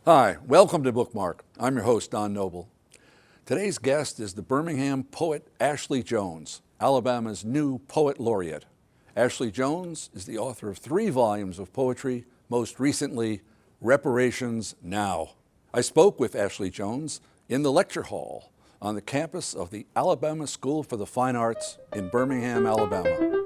Hi, welcome to Bookmark. I'm your host, Don Noble. Today's guest is the Birmingham poet Ashley Jones, Alabama's new poet laureate. Ashley Jones is the author of 3 volumes of poetry, most recently, Reparations Now. I spoke with Ashley Jones in the lecture hall on the campus of the Alabama School for the Fine Arts in Birmingham, Alabama.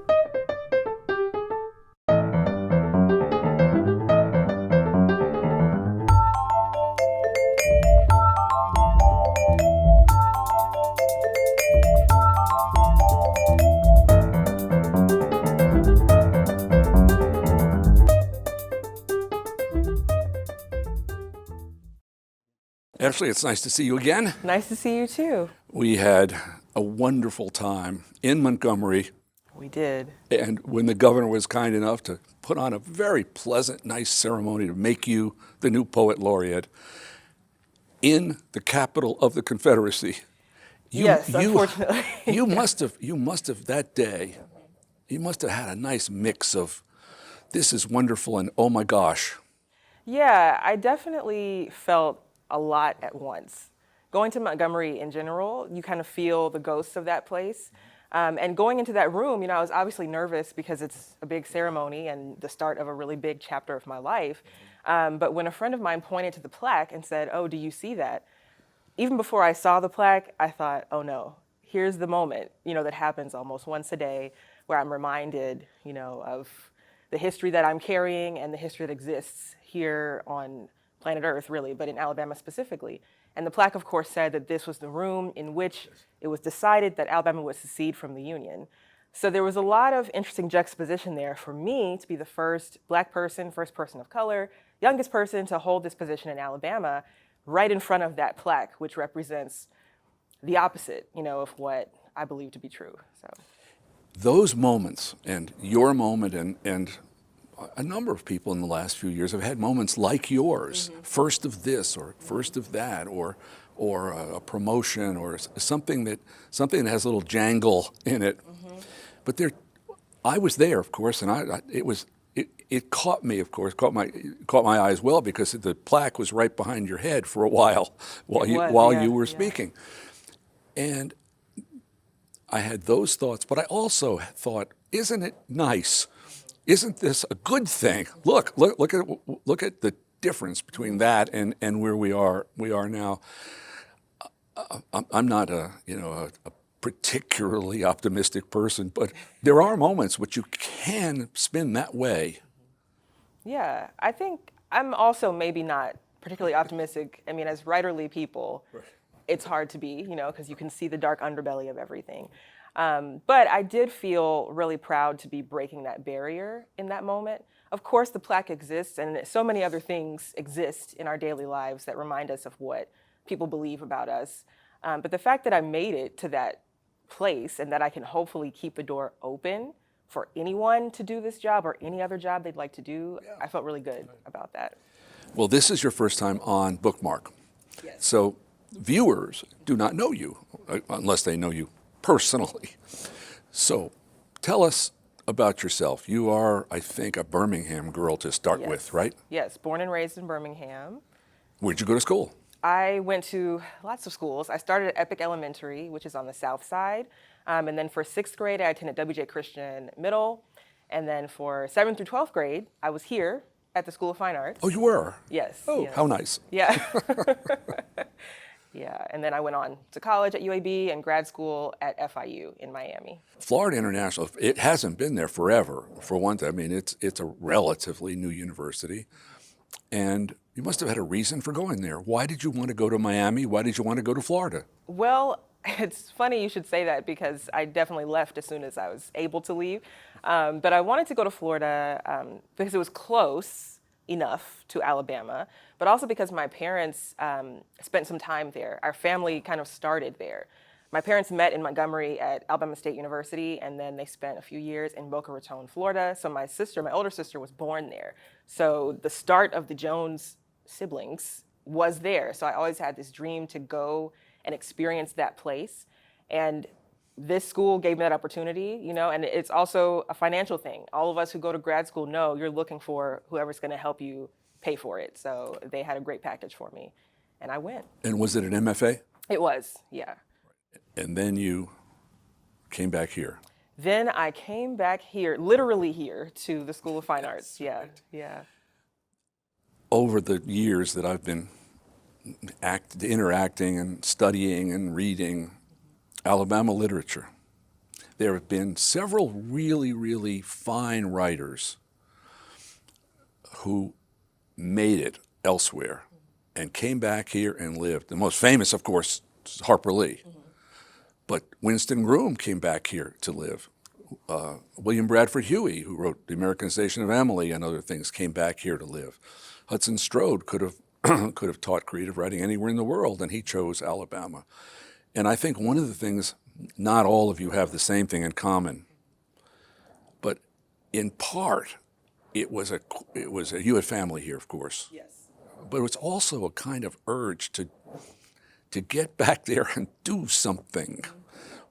Ashley, it's nice to see you again. Nice to see you too. We had a wonderful time in Montgomery, We did. and when the governor was kind enough to put on a very pleasant, nice ceremony to make you the new poet laureate in the capital of the Confederacy. Yes, unfortunately. You must have that day, you must have had a nice mix of this is wonderful and oh my gosh. Yeah, I definitely felt a lot at once. Going to Montgomery in general, you kind of feel the ghosts of that place. And going into that room, I was obviously nervous because it's a big ceremony and the start of a really big chapter of my life. But when a friend of mine pointed to the plaque and said, "Oh, do you see that?" Even before I saw the plaque, I thought, oh no, here's the moment, that happens almost once a day where I'm reminded, of the history that I'm carrying and the history that exists here on planet Earth, really, but in Alabama specifically. And the plaque, of course, said that this was the room in which it was decided that Alabama would secede from the Union. So there was a lot of interesting juxtaposition there for me to be the first Black person, first person of color, youngest person to hold this position in Alabama, right in front of that plaque, which represents the opposite, of what I believe to be true. So Those moments and your moment and a number of people in the last few years have had moments like yours, first of this or first of that or a promotion or something that has a little jangle in it. But I was there, of course, and it caught me, of course, caught my eye as well because the plaque was right behind your head for a while you were speaking, and I had those thoughts. But I also thought, isn't it nice? Isn't this a good thing? Look at the difference between that and where we are now. I'm not a particularly optimistic person, but there are moments which you can spin that way. yeah, I think I'm also maybe not particularly optimistic. I mean, as writerly people, it's hard to be, because you can see the dark underbelly of everything. But I did feel really proud to be breaking that barrier in that moment. Of course, the plaque exists, and so many other things exist in our daily lives that remind us of what people believe about us. But the fact that I made it to that place and that I can hopefully keep the door open for anyone to do this job or any other job they'd like to do, I felt really good about that. Well, this is your first time on Bookmark. Yes. So viewers do not know you unless they know you personally. So tell us about yourself. You are, I think, a Birmingham girl to start Yes. with, right? Yes, born and raised in Birmingham. Where'd you go to school? I went to lots of schools. I started at Epic Elementary, which is on the south side. And then for 6th grade, I attended W.J. Christian Middle. And then for 7th through 12th grade, I was here at the School of Fine Arts. Oh, you were? Yes. Oh, yes. how nice. Yeah. Yeah. And then I went on to college at UAB and grad school at FIU in Miami. Florida International, it hasn't been there forever, for one thing. I mean, it's a relatively new university. And you must have had a reason for going there. Why did you want to go to Miami? Why did you want to go to Florida? Well, it's funny you should say that because I definitely left as soon as I was able to leave. But I wanted to go to Florida because it was close enough to Alabama, but also because my parents spent some time there. Our family kind of started there. My parents met in Montgomery at Alabama State University, and then they spent a few years in Boca Raton, Florida. So my older sister, was born there. So the start of the Jones siblings was there. So I always had this dream to go and experience that place. And this school gave me that opportunity, and it's also a financial thing. All of us who go to grad school know you're looking for whoever's going to help you pay for it. So they had a great package for me, and I went. And was it an MFA? It was, yeah. And then you came back here. Then I came back here, literally here, to the School of Fine Arts. Yeah, yeah. Over the years that I've been interacting and studying and reading Alabama literature, there have been several really, really fine writers who made it elsewhere and came back here and lived. The most famous, of course, is Harper Lee. But Winston Groom came back here to live. William Bradford Huey, who wrote The Americanization of Emily and other things, came back here to live. Hudson Strode could have taught creative writing anywhere in the world, and he chose Alabama. And I think one of the things, not all of you have the same thing in common, but in part, you had family here, of course. Yes. But it was also a kind of urge to get back there and do something.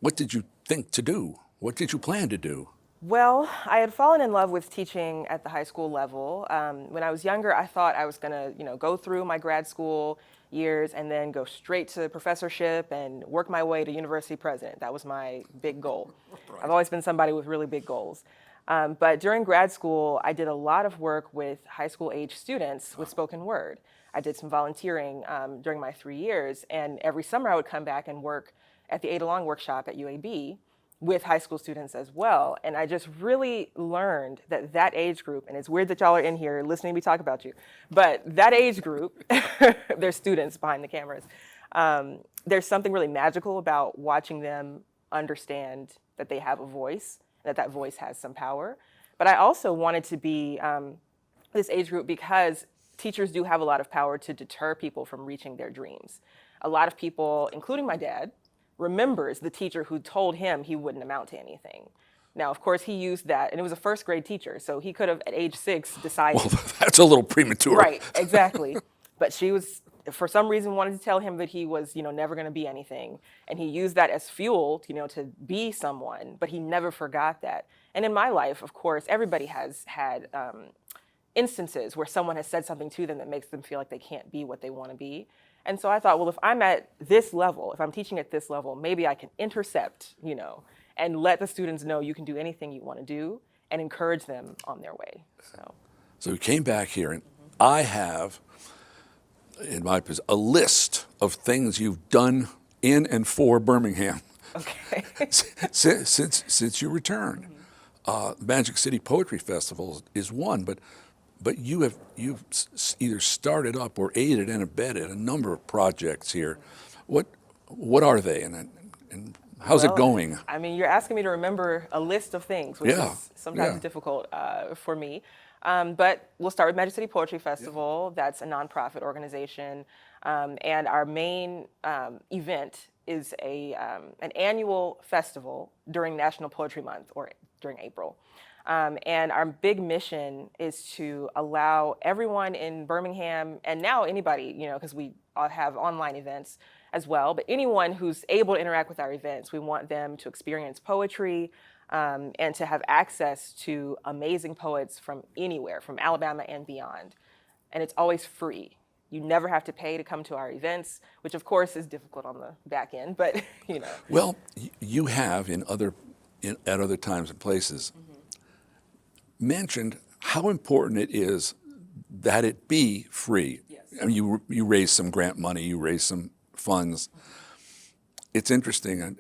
What did you think to do? What did you plan to do? Well, I had fallen in love with teaching at the high school level. When I was younger, I thought I was going to, go through my grad school years and then go straight to professorship and work my way to university president. That was my big goal. Right. I've always been somebody with really big goals. But during grad school, I did a lot of work with high school age students with spoken word. I did some volunteering during my 3 years, and every summer I would come back and work at the Ada Long workshop at UAB with high school students as well. And I just really learned that age group, and it's weird that y'all are in here listening to me talk about you, but that age group, they're students behind the cameras. There's something really magical about watching them understand that they have a voice, that voice has some power. But I also wanted to be this age group because teachers do have a lot of power to deter people from reaching their dreams. A lot of people, including my dad, remembers the teacher who told him he wouldn't amount to anything. Now, of course, he used that, and it was a first grade teacher, so he could have, at age 6, decided. Well, that's a little premature. Right, exactly. But she was, for some reason, wanted to tell him that he was, never going to be anything, and he used that as fuel, to be someone. But he never forgot that. And in my life, of course, everybody has had instances where someone has said something to them that makes them feel like they can't be what they want to be. And so I thought, well, if I'm at this level, if I'm teaching at this level, maybe I can intercept, and let the students know you can do anything you want to do and encourage them on their way. So we came back here, and I have, in my position, a list of things you've done in and for Birmingham. Okay. since you returned. Magic City Poetry Festival is one, but you've either started up or aided and abetted a number of projects here. What are they, and how's it going? I mean, you're asking me to remember a list of things, which is sometimes difficult for me. But we'll start with Magic City Poetry Festival. Yeah. That's a nonprofit organization, and our main event is an annual festival during National Poetry Month, or during April. And our big mission is to allow everyone in Birmingham, and now anybody, because we all have online events as well, but anyone who's able to interact with our events, we want them to experience poetry and to have access to amazing poets from anywhere, from Alabama and beyond. And it's always free. You never have to pay to come to our events, which of course is difficult on the back end, but Well, you have at other times and places mentioned how important it is that it be free. Yes. I mean, you raise some grant money, you raise some funds. It's interesting.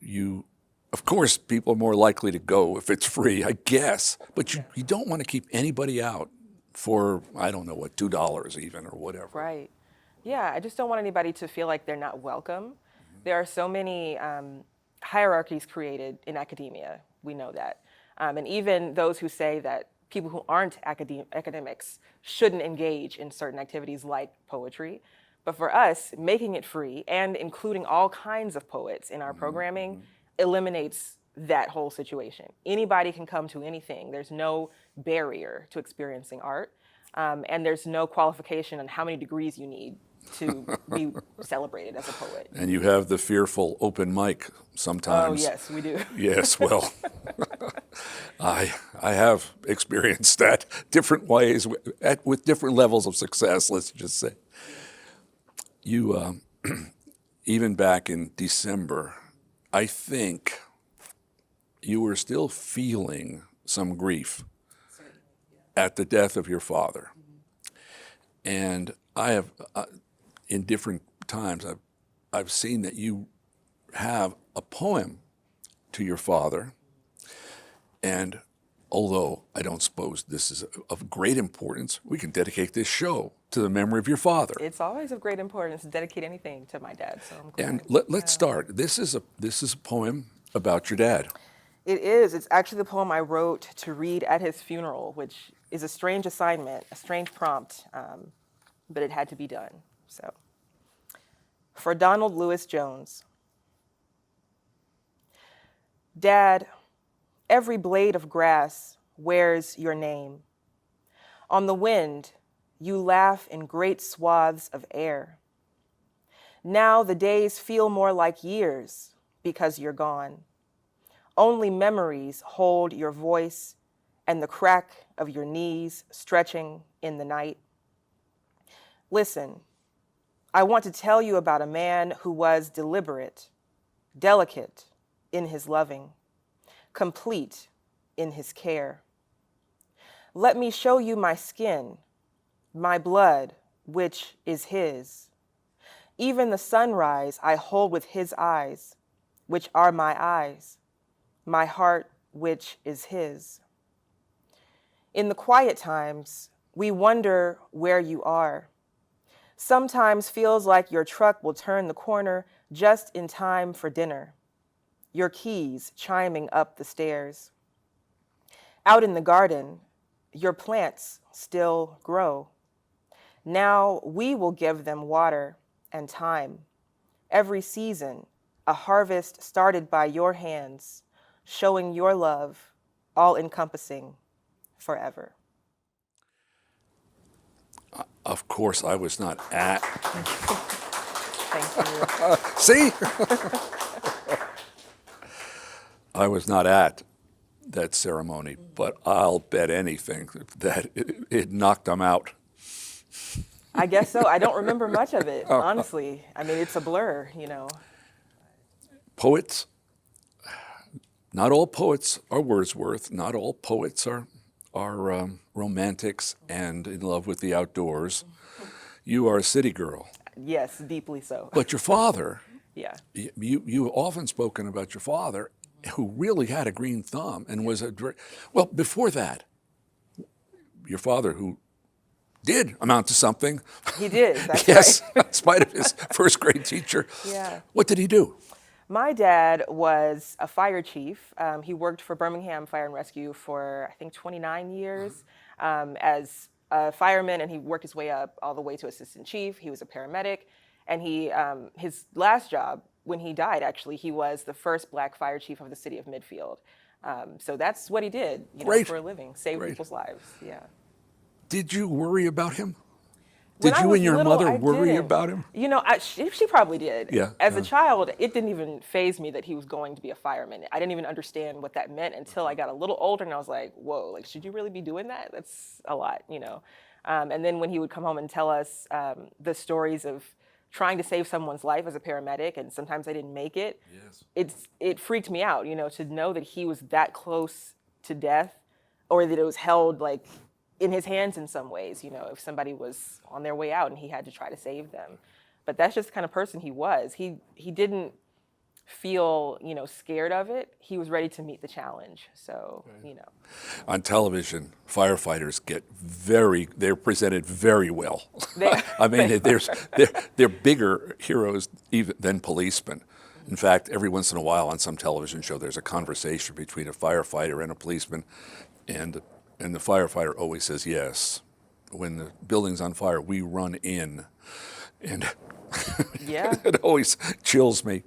You of course, people are more likely to go if it's free, I guess. But you don't want to keep anybody out for, I don't know what, $2 even or whatever. Right. Yeah, I just don't want anybody to feel like they're not welcome. There are so many hierarchies created in academia. We know that. And even those who say that people who aren't academics shouldn't engage in certain activities like poetry. But for us, making it free and including all kinds of poets in our programming eliminates that whole situation. Anybody can come to anything. There's no barrier to experiencing art. And there's no qualification on how many degrees you need to be celebrated as a poet. And you have the fearful open mic sometimes. Oh, yes, we do. Yes, well, I have experienced that different ways with different levels of success, let's just say. You, even back in December, I think you were still feeling some grief at the death of your father. And I have, in different times, I've seen that you have a poem to your father. And although I don't suppose this is of great importance, we can dedicate this show to the memory of your father. It's always of great importance to dedicate anything to my dad, so I'm glad. And let's start. This is a poem about your dad. It is. It's actually the poem I wrote to read at his funeral, which is a strange assignment, a strange prompt, but it had to be done. So, for Donald Lewis Jones. Dad, every blade of grass wears your name. On the wind, you laugh in great swaths of air. Now the days feel more like years because you're gone. Only memories hold your voice and the crack of your knees stretching in the night. Listen, I want to tell you about a man who was deliberate, delicate in his loving, complete in his care. Let me show you my skin, my blood, which is his. Even the sunrise I hold with his eyes, which are my eyes, my heart, which is his. In the quiet times, we wonder where you are. Sometimes feels like your truck will turn the corner just in time for dinner, your keys chiming up the stairs. Out in the garden, your plants still grow. Now we will give them water and time. Every season, a harvest started by your hands, showing your love, all-encompassing, forever. Of course, I was not at. Thank you. See? I was not at that ceremony, but I'll bet anything that it knocked them out. I guess so. I don't remember much of it, honestly. I mean, it's a blur, you know. Poets, not all poets are Wordsworth. Not all poets are romantics and in love with the outdoors. You are a city girl. Yes, deeply so. But your father, Yeah. you often spoken about your father, who really had a green thumb and was well, before that, your father, who did amount to something. He did, that's yes, right. in spite of his first grade teacher. Yeah. What did he do? My dad was a fire chief. He worked for Birmingham Fire and Rescue for, I think, 29 years as a fireman, and he worked his way up all the way to assistant chief. He was a paramedic, and he his last job, when he died, actually, he was the first black fire chief of the city of Midfield. So that's what he did, Great. for a living, save Great. people's lives. Yeah. Did you worry about him? When Did I you was and your little, mother I worry didn't. about him? You know, she probably did. Yeah, As yeah. a child, it didn't even faze me that he was going to be a fireman. I didn't even understand what that meant until I got a little older, and I was like, whoa, like, should you really be doing that? That's a lot, you know. And then when he would come home and tell us the stories of trying to save someone's life as a paramedic, and sometimes I didn't make it, it freaked me out, you know, to know that he was that close to death, or that it was held, like, in his hands in some ways, you know, if somebody was on their way out and he had to try to save them. But that's just the kind of person he was. He didn't feel, you know, scared of it. He was ready to meet the challenge. So, you know. On television, firefighters they're presented very well. I mean, they're bigger heroes even than policemen. In fact, every once in a while on some television show, there's a conversation between a firefighter and a policeman, and the firefighter always says, yes, when the building's on fire, we run in. And Yeah. it always chills me.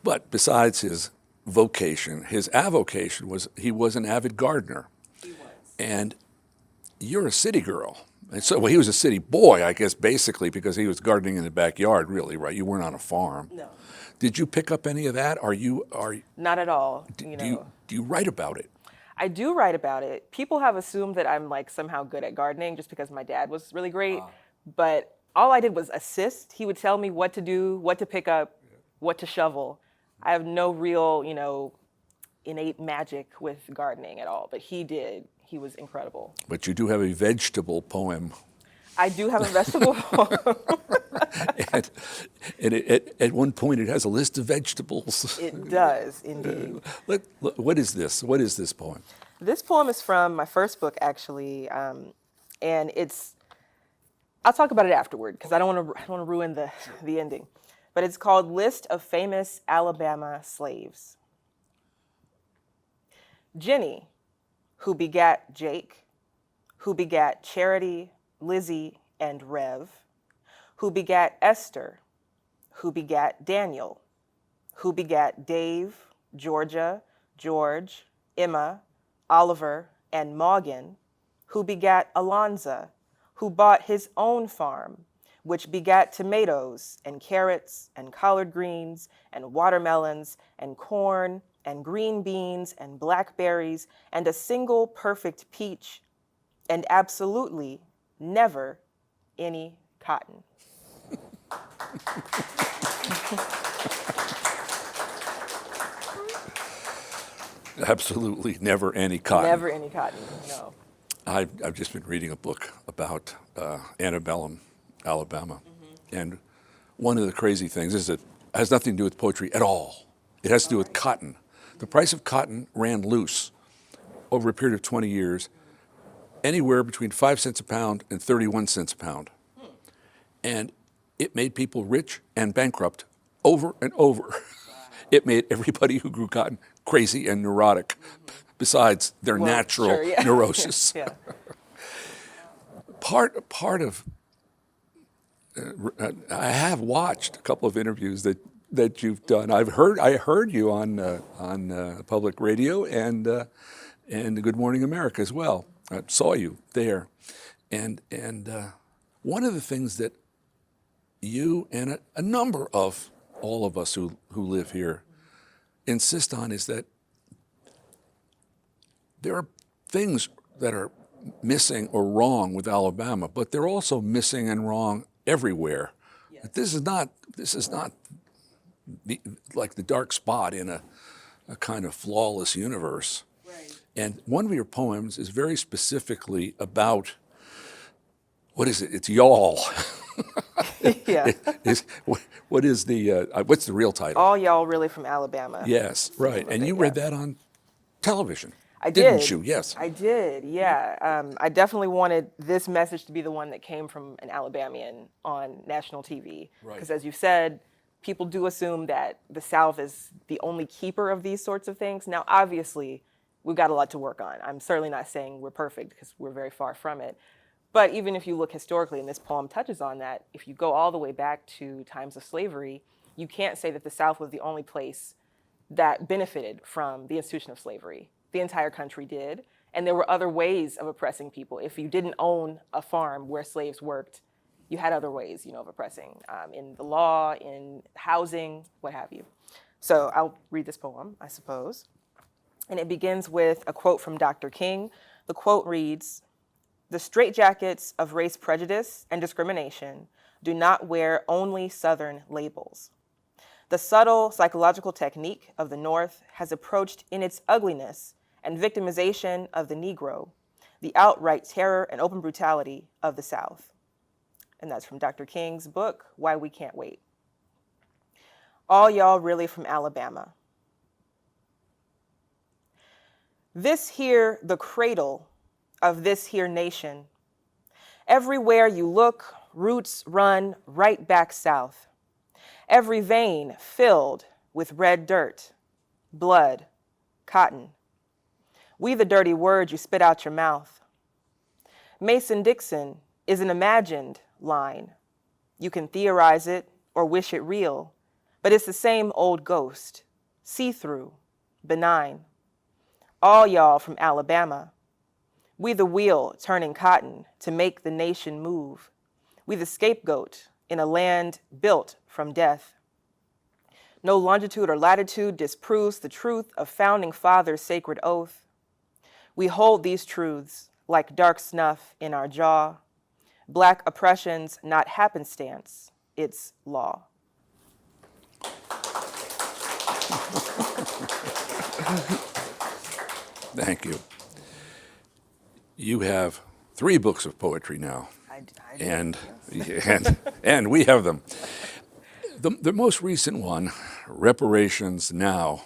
But besides his vocation, his avocation was he was an avid gardener. He was. And you're a city girl. And so, well, he was a city boy, I guess, basically, because he was gardening in the backyard, really, right? You weren't on a farm. No. Did you pick up any of that? Not at all. Do you write about it? I do write about it. People have assumed that I'm like somehow good at gardening just because my dad was really great. But all I did was assist. He would tell me what to do, what to pick up, what to shovel. I have no real, innate magic with gardening at all. But he did. He was incredible. But you do have a vegetable poem. I do have a vegetable poem. and at one point it has a list of vegetables. It does, indeed. What is this? What is this poem? This poem is from my first book, actually, and I'll talk about it afterward because I don't want to ruin the ending. But it's called List of Famous Alabama Slaves. Jenny, who begat Jake, who begat Charity, Lizzie, and Rev, who begat Esther, who begat Daniel, who begat Dave, Georgia, George, Emma, Oliver, and Morgan, who begat Alonza, who bought his own farm, which begat tomatoes and carrots and collard greens and watermelons and corn and green beans and blackberries and a single perfect peach and absolutely never any cotton. Absolutely never any cotton. Never any cotton, no. I've just been reading a book about antebellum Alabama. And one of the crazy things is it has nothing to do with poetry at all. It has to do with cotton. The price of cotton ran loose over a period of 20 years, anywhere between 5 cents a pound and 31 cents a pound. And it made people rich and bankrupt over and over. It made everybody who grew cotton crazy and neurotic, besides their natural neurosis. Yeah. Part of I have watched a couple of interviews that you've done. I heard you on public radio and Good Morning America as well. I saw you there, and one of the things that you and a number of all of us who live here insist on is that there are things that are missing or wrong with Alabama, but they're also missing and wrong everywhere. Yes. This is not like the dark spot in a kind of flawless universe. Right. And one of your poems is very specifically about, what is it? It's y'all. Yeah. What is what's the real title? All Y'all Really from Alabama. Yes, right. And you read that on television. I did. Didn't you? Yes. I did, yeah. I definitely wanted this message to be the one that came from an Alabamian on national TV. Because as you said, people do assume that the South is the only keeper of these sorts of things. Now, obviously, we've got a lot to work on. I'm certainly not saying we're perfect because we're very far from it. But even if you look historically, and this poem touches on that, if you go all the way back to times of slavery, you can't say that the South was the only place that benefited from the institution of slavery. The entire country did, and there were other ways of oppressing people. If you didn't own a farm where slaves worked, you had other ways, of oppressing, in the law, in housing, what have you. So I'll read this poem, I suppose. And it begins with a quote from Dr. King. The quote reads, "The straitjackets of race prejudice and discrimination do not wear only Southern labels. The subtle psychological technique of the North has approached in its ugliness and victimization of the Negro, the outright terror and open brutality of the South." And that's from Dr. King's book, Why We Can't Wait. All Y'all Really from Alabama. This here the cradle of this here nation. Everywhere you look, roots run right back south. Every vein filled with red dirt, blood, cotton. We the dirty word you spit out your mouth. Mason-Dixon is an imagined line. You can theorize it or wish it real, but it's the same old ghost, see-through, benign. All y'all from Alabama. We the wheel turning cotton to make the nation move. We the scapegoat in a land built from death. No longitude or latitude disproves the truth of founding fathers' sacred oath. We hold these truths like dark snuff in our jaw. Black oppression's not happenstance, it's law. Thank you. You have 3 books of poetry now, I and and we have them. The most recent one, Reparations Now.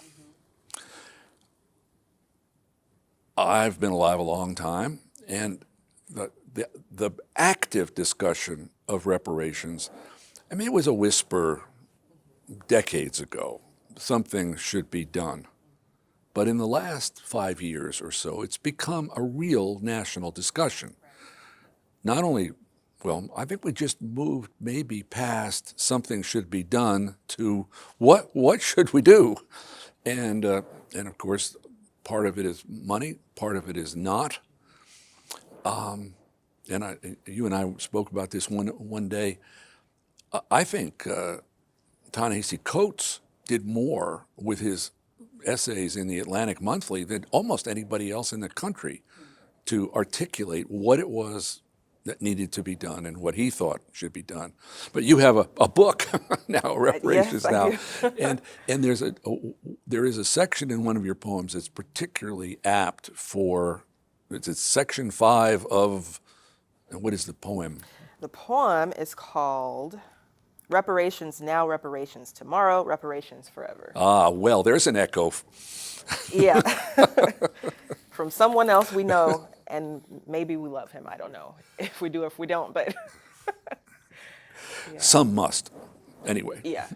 I've been alive a long time, and the active discussion of reparations, I mean, it was a whisper decades ago. Something should be done. But in the last 5 years or so, it's become a real national discussion. Not only, well, I think we just moved maybe past something should be done to what should we do? And of course, part of it is money, part of it is not. You and I spoke about this one day. I think Ta-Nehisi Coates did more with his essays in the Atlantic Monthly than almost anybody else in the country to articulate what it was that needed to be done and what he thought should be done. But you have a book now, Reparations Yes, Now, I do. and there is a section in one of your poems that's particularly apt for, it's section 5 of, what is the poem? The poem is called Reparations Now, Reparations Tomorrow, Reparations Forever. Ah, well, there's an echo. Yeah. From someone else we know, and maybe we love him. I don't know if we do, if we don't, but. Yeah. Some must. Anyway. Yeah.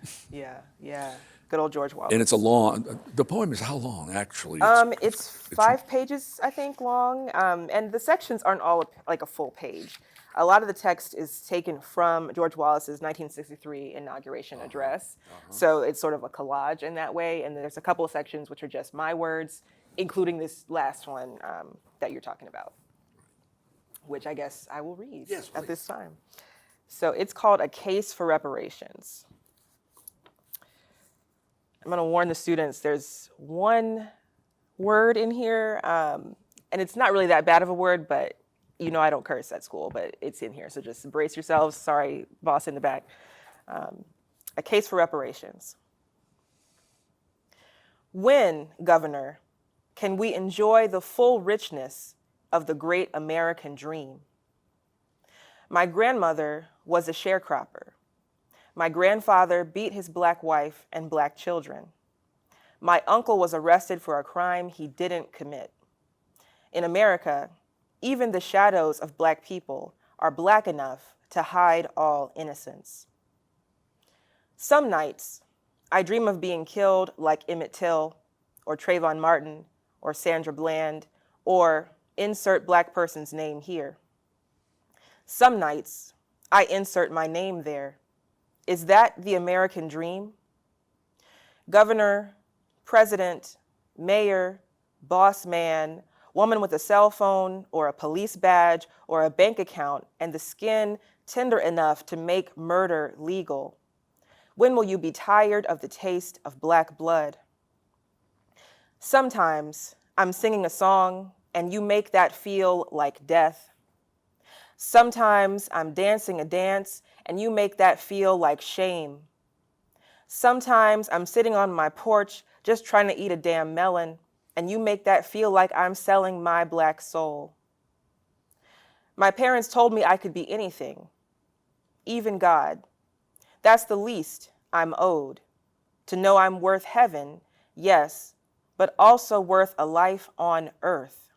Good old George Wallace. And it's a long, the poem is how long, actually? It's 5 pages, I think, long, and the sections aren't all like a full page. A lot of the text is taken from George Wallace's 1963 inauguration address, so it's sort of a collage in that way, and there's a couple of sections which are just my words, including this last one that you're talking about, which I guess I will read at this time. So it's called A Case for Reparations. I'm going to warn the students, there's one word in here, and it's not really that bad of a word, but you know I don't curse at school, but it's in here, so just brace yourselves. Sorry, boss in the back. A Case for Reparations. When, Governor, can we enjoy the full richness of the great American dream? My grandmother was a sharecropper. My grandfather beat his black wife and black children. My uncle was arrested for a crime he didn't commit. In America, even the shadows of black people are black enough to hide all innocence. Some nights, I dream of being killed like Emmett Till, or Trayvon Martin, or Sandra Bland, or insert black person's name here. Some nights, I insert my name there. Is that the American dream? Governor, president, mayor, boss man, woman with a cell phone or a police badge or a bank account and the skin tender enough to make murder legal. When will you be tired of the taste of black blood? Sometimes I'm singing a song and you make that feel like death. Sometimes I'm dancing a dance and you make that feel like shame. Sometimes I'm sitting on my porch just trying to eat a damn melon and you make that feel like I'm selling my black soul. My parents told me I could be anything, even God. That's the least I'm owed, to know I'm worth heaven, yes, but also worth a life on earth.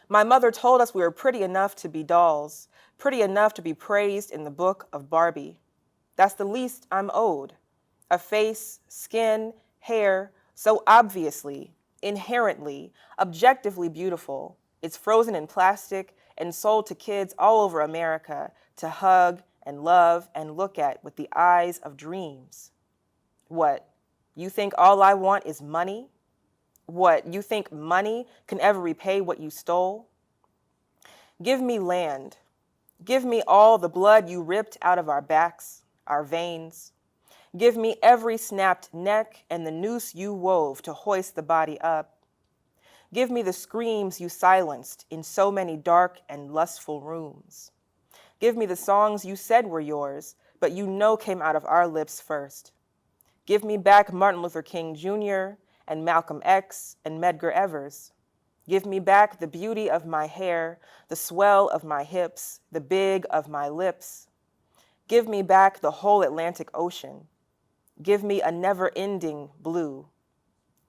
My mother told us we were pretty enough to be dolls, pretty enough to be praised in the book of Barbie. That's the least I'm owed. A face, skin, hair, so obviously, inherently, objectively beautiful. It's frozen in plastic and sold to kids all over America to hug and love and look at with the eyes of dreams. What, you think all I want is money? What, you think money can ever repay what you stole? Give me land. Give me all the blood you ripped out of our backs, our veins. Give me every snapped neck and the noose you wove to hoist the body up. Give me the screams you silenced in so many dark and lustful rooms. Give me the songs you said were yours, but you know came out of our lips first. Give me back Martin Luther King Jr. and Malcolm X and Medgar Evers. Give me back the beauty of my hair, the swell of my hips, the big of my lips. Give me back the whole Atlantic Ocean. Give me a never-ending blue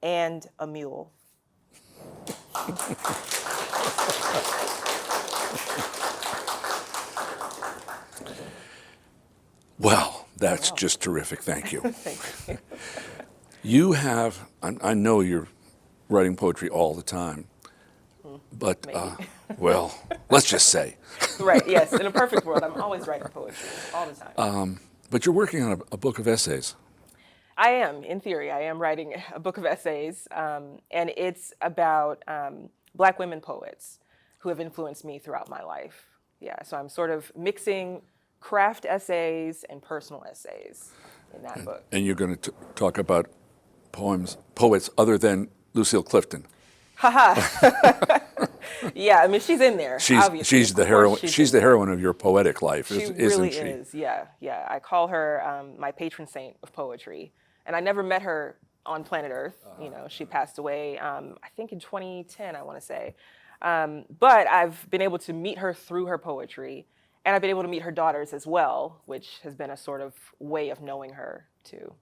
and a mule. Well, that's just terrific. Thank you. Thank you. You have, I know you're writing poetry all the time, but, well, let's just say. Right, yes. In a perfect world, I'm always writing poetry, all the time. But you're working on a book of essays. I am, in theory, I am writing a book of essays, and it's about Black women poets who have influenced me throughout my life. Yeah, so I'm sort of mixing craft essays and personal essays in that book. And you're going to talk about poets other than Lucille Clifton. Yeah, I mean, she's in there. Obviously. She's the heroine. She's the heroine of your poetic life, isn't she? She really is. Yeah, yeah. I call her my patron saint of poetry, and I never met her on planet Earth. You know, she passed away, I think in 2010, I want to say. But I've been able to meet her through her poetry, and I've been able to meet her daughters as well, which has been a sort of way of knowing her too.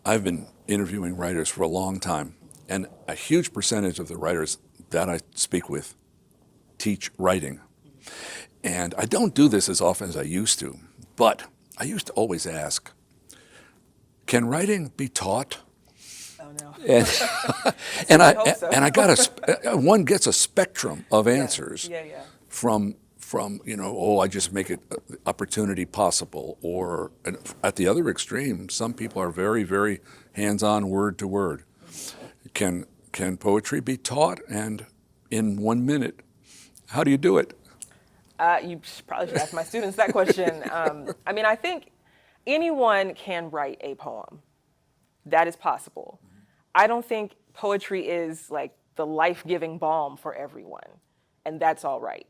I've been interviewing writers for a long time, and a huge percentage of the writers that I speak with teach writing. And I don't do this as often as I used to, but I used to always ask, can writing be taught? Oh no. And I got one gets a spectrum of answers. Yeah, yeah. From I just make it opportunity possible, or at the other extreme, some people are very, very hands-on, word to word. Can poetry be taught? And in 1 minute, how do you do it? You probably should ask my students that question. I mean, I think anyone can write a poem. That is possible. I don't think poetry is like the life-giving balm for everyone, and that's all right.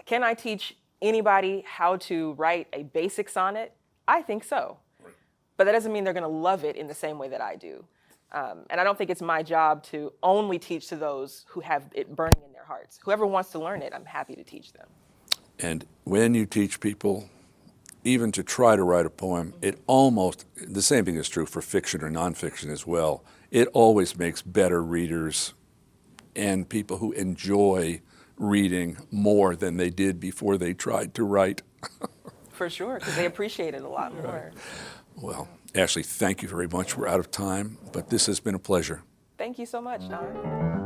Can I teach anybody how to write a basic sonnet? I think so. Right. But that doesn't mean they're going to love it in the same way that I do. And I don't think it's my job to only teach to those who have it burning in their hearts. Whoever wants to learn it, I'm happy to teach them. And when you teach people, even to try to write a poem, it almost, the same thing is true for fiction or nonfiction as well, it always makes better readers and people who enjoy reading more than they did before they tried to write. For sure, because they appreciate it a lot more. Well, Ashley, thank you very much. We're out of time, but this has been a pleasure. Thank you so much, Don.